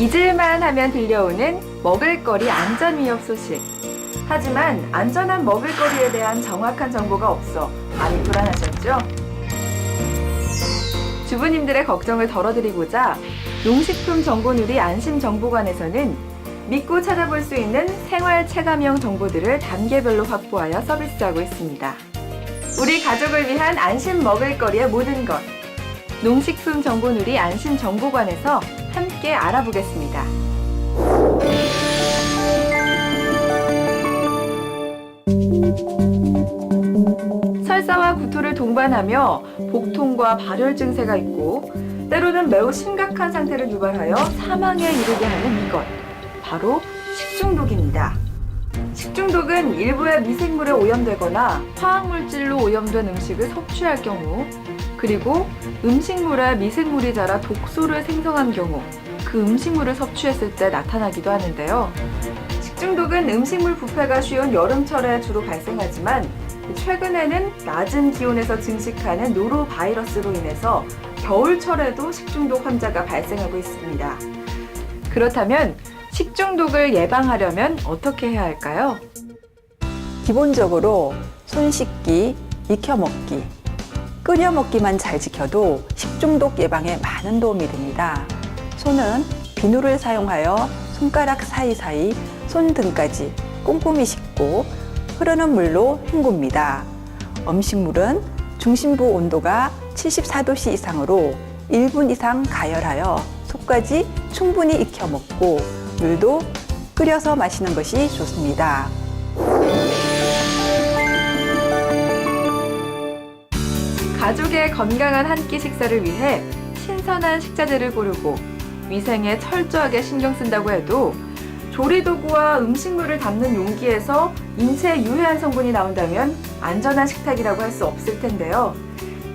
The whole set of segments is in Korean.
잊을만 하면 들려오는 먹을거리 안전위협 소식. 하지만 안전한 먹을거리에 대한 정확한 정보가 없어 많이 불안하셨죠? 주부님들의 걱정을 덜어드리고자 농식품정보누리 안심정보관에서는 믿고 찾아볼 수 있는 생활 체감형 정보들을 단계별로 확보하여 서비스하고 있습니다. 우리 가족을 위한 안심 먹을거리의 모든 것. 농식품정보누리 안심정보관에서 함께 알아보겠습니다. 설사와 구토를 동반하며 복통과 발열 증세가 있고 때로는 매우 심각한 상태를 유발하여 사망에 이르게 하는 이것, 바로 식중독입니다. 식중독은 일부의 미생물에 오염되거나 화학물질로 오염된 음식을 섭취할 경우, 그리고 음식물에 미생물이 자라 독소를 생성한 경우 그 음식물을 섭취했을 때 나타나기도 하는데요. 식중독은 음식물 부패가 쉬운 여름철에 주로 발생하지만 최근에는 낮은 기온에서 증식하는 노로바이러스로 인해서 겨울철에도 식중독 환자가 발생하고 있습니다. 그렇다면 식중독을 예방하려면 어떻게 해야 할까요? 기본적으로 손 씻기, 익혀 먹기, 끓여 먹기만 잘 지켜도 식중독 예방에 많은 도움이 됩니다. 손은 비누를 사용하여 손가락 사이사이 손등까지 꼼꼼히 씻고 흐르는 물로 헹굽니다. 음식물은 중심부 온도가 74도씨 이상으로 1분 이상 가열하여 속까지 충분히 익혀 먹고 물도 끓여서 마시는 것이 좋습니다. 가족의 건강한 한 끼 식사를 위해 신선한 식자재를 고르고 위생에 철저하게 신경 쓴다고 해도 조리도구와 음식물을 담는 용기에서 인체에 유해한 성분이 나온다면 안전한 식탁이라고 할 수 없을 텐데요.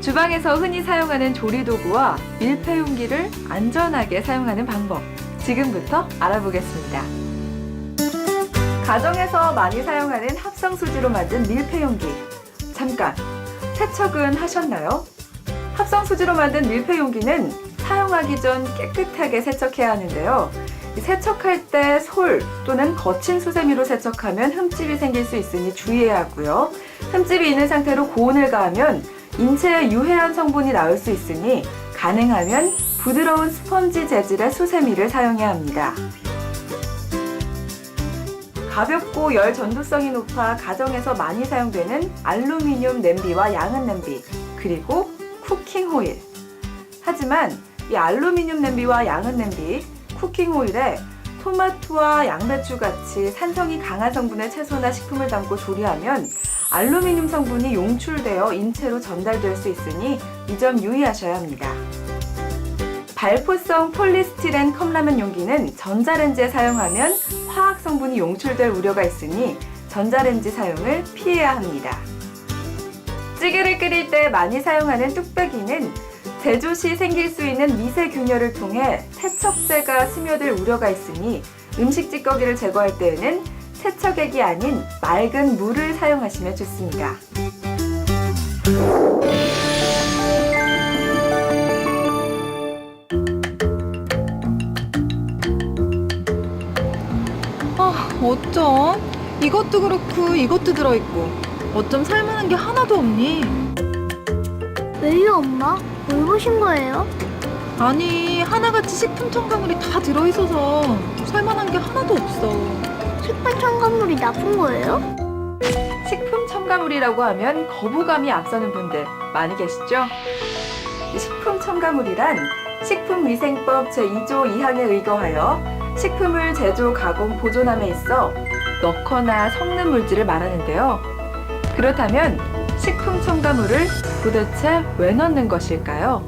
주방에서 흔히 사용하는 조리도구와 밀폐용기를 안전하게 사용하는 방법, 지금부터 알아보겠습니다. 가정에서 많이 사용하는 합성수지로 만든 밀폐용기. 잠깐, 세척은 하셨나요? 합성수지로 만든 밀폐용기는 사용하기 전 깨끗하게 세척해야 하는데요. 세척할 때 솔 또는 거친 수세미로 세척하면 흠집이 생길 수 있으니 주의해야 하고요. 흠집이 있는 상태로 고온을 가하면 인체에 유해한 성분이 나올 수 있으니 가능하면 부드러운 스펀지 재질의 수세미를 사용해야 합니다. 가볍고 열 전도성이 높아 가정에서 많이 사용되는 알루미늄 냄비와 양은 냄비, 그리고 쿠킹 호일. 하지만 이 알루미늄 냄비와 양은 냄비, 쿠킹 호일에 토마토와 양배추 같이 산성이 강한 성분의 채소나 식품을 담고 조리하면 알루미늄 성분이 용출되어 인체로 전달될 수 있으니 이 점 유의하셔야 합니다. 발포성 폴리스티렌 컵라면 용기는 전자레인지에 사용하면 화학 성분이 용출될 우려가 있으니 전자레인지 사용을 피해야 합니다. 찌개를 끓일 때 많이 사용하는 뚝배기는 제조 시 생길 수 있는 미세균열을 통해 세척제가 스며들 우려가 있으니 음식 찌꺼기를 제거할 때에는 세척액이 아닌 맑은 물을 사용하시면 좋습니다. 어쩜? 이것도 그렇고 이것도 들어있고 어쩜 살만한 게 하나도 없니? 왜요, 엄마? 뭘 보신 거예요? 아니, 하나같이 식품 첨가물이 다 들어있어서 살만한 게 하나도 없어. 식품 첨가물이 나쁜 거예요? 식품 첨가물이라고 하면 거부감이 앞서는 분들 많이 계시죠? 이 식품 첨가물이란 식품위생법 제2조 2항에 의거하여 식품을 제조, 가공, 보존함에 있어 넣거나 섞는 물질을 말하는데요. 그렇다면 식품 첨가물을 도대체 왜 넣는 것일까요?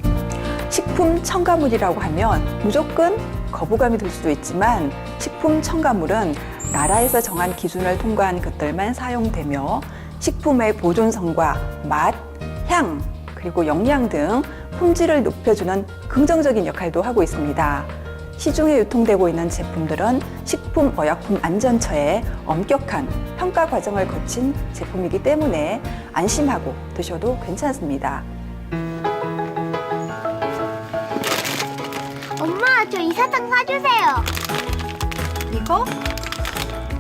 식품 첨가물이라고 하면 무조건 거부감이 들 수도 있지만 식품 첨가물은 나라에서 정한 기준을 통과한 것들만 사용되며 식품의 보존성과 맛, 향, 그리고 영양 등 품질을 높여주는 긍정적인 역할도 하고 있습니다. 시중에 유통되고 있는 제품들은 식품의약품안전처의 엄격한 평가 과정을 거친 제품이기 때문에 안심하고 드셔도 괜찮습니다. 엄마, 엄마, 저 이 사탕 사주세요. 이거?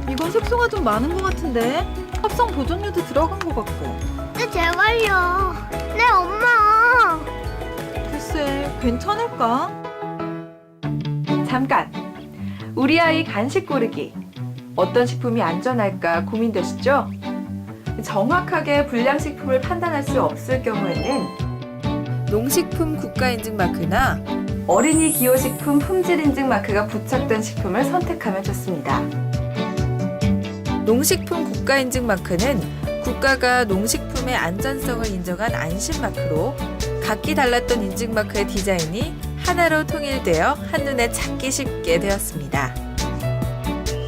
이건 색소가 좀 많은 것 같은데 합성 보존료도 들어간 것 같고. 네, 제발요. 네, 엄마. 글쎄, 괜찮을까? 잠깐! 우리 아이 간식 고르기. 어떤 식품이 안전할까 고민되시죠? 정확하게 불량식품을 판단할 수 없을 경우에는 농식품 국가인증 마크나 어린이 기호식품 품질인증 마크가 부착된 식품을 선택하면 좋습니다. 농식품 국가인증 마크는 국가가 농식품의 안전성을 인정한 안심 마크로 각기 달랐던 인증 마크의 디자인이 하나로 통일되어 한눈에 찾기 쉽게 되었습니다.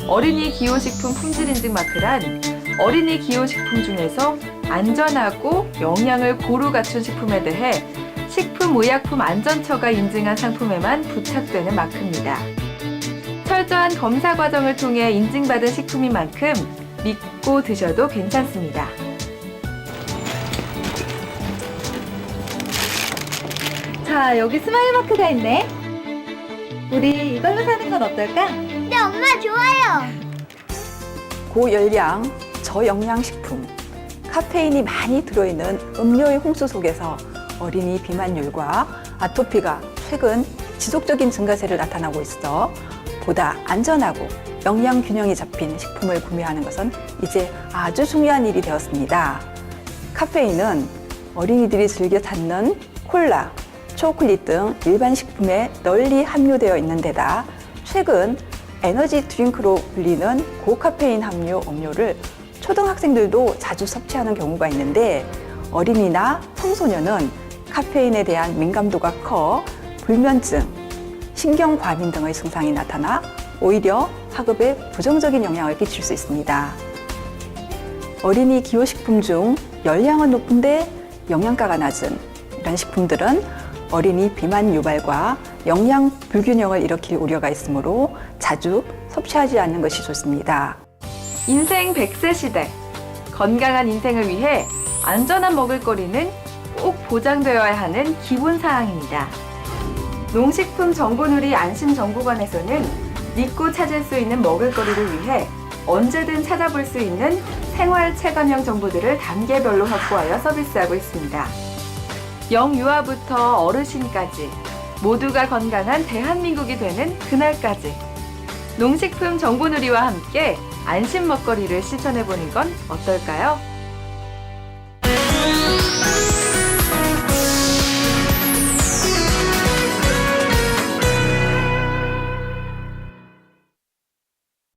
어린이 기호식품 품질인증 마크란 어린이 기호식품 중에서 안전하고 영양을 고루 갖춘 식품에 대해 식품의약품안전처가 인증한 상품에만 부착되는 마크입니다. 철저한 검사 과정을 통해 인증받은 식품인 만큼 믿고 드셔도 괜찮습니다. 자, 여기 스마일 마크가 있네. 우리 이걸로 사는 건 어떨까? 네, 엄마, 좋아요. 고열량, 저영양식품, 카페인이 많이 들어있는 음료의 홍수 속에서 어린이 비만율과 아토피가 최근 지속적인 증가세를 나타나고 있어 보다 안전하고 영양 균형이 잡힌 식품을 구매하는 것은 이제 아주 중요한 일이 되었습니다. 카페인은 어린이들이 즐겨 찾는 콜라, 초콜릿 등 일반 식품에 널리 함유되어 있는 데다 최근 에너지 드링크로 불리는 고카페인 함유 음료를 초등학생들도 자주 섭취하는 경우가 있는데 어린이나 청소년은 카페인에 대한 민감도가 커 불면증, 신경과민 등의 증상이 나타나 오히려 학업에 부정적인 영향을 끼칠 수 있습니다. 어린이 기호식품 중 열량은 높은데 영양가가 낮은 이런 식품들은 어린이 비만 유발과 영양 불균형을 일으킬 우려가 있으므로 자주 섭취하지 않는 것이 좋습니다. 인생 100세 시대. 건강한 인생을 위해 안전한 먹을거리는 꼭 보장되어야 하는 기본사항입니다. 농식품 정보누리 안심정보관에서는 믿고 찾을 수 있는 먹을거리를 위해 언제든 찾아볼 수 있는 생활 체감형 정보들을 단계별로 확보하여 서비스하고 있습니다. 영유아부터 어르신까지 모두가 건강한 대한민국이 되는 그날까지 농식품 정보누리와 함께 안심 먹거리를 실천해보는 건 어떨까요?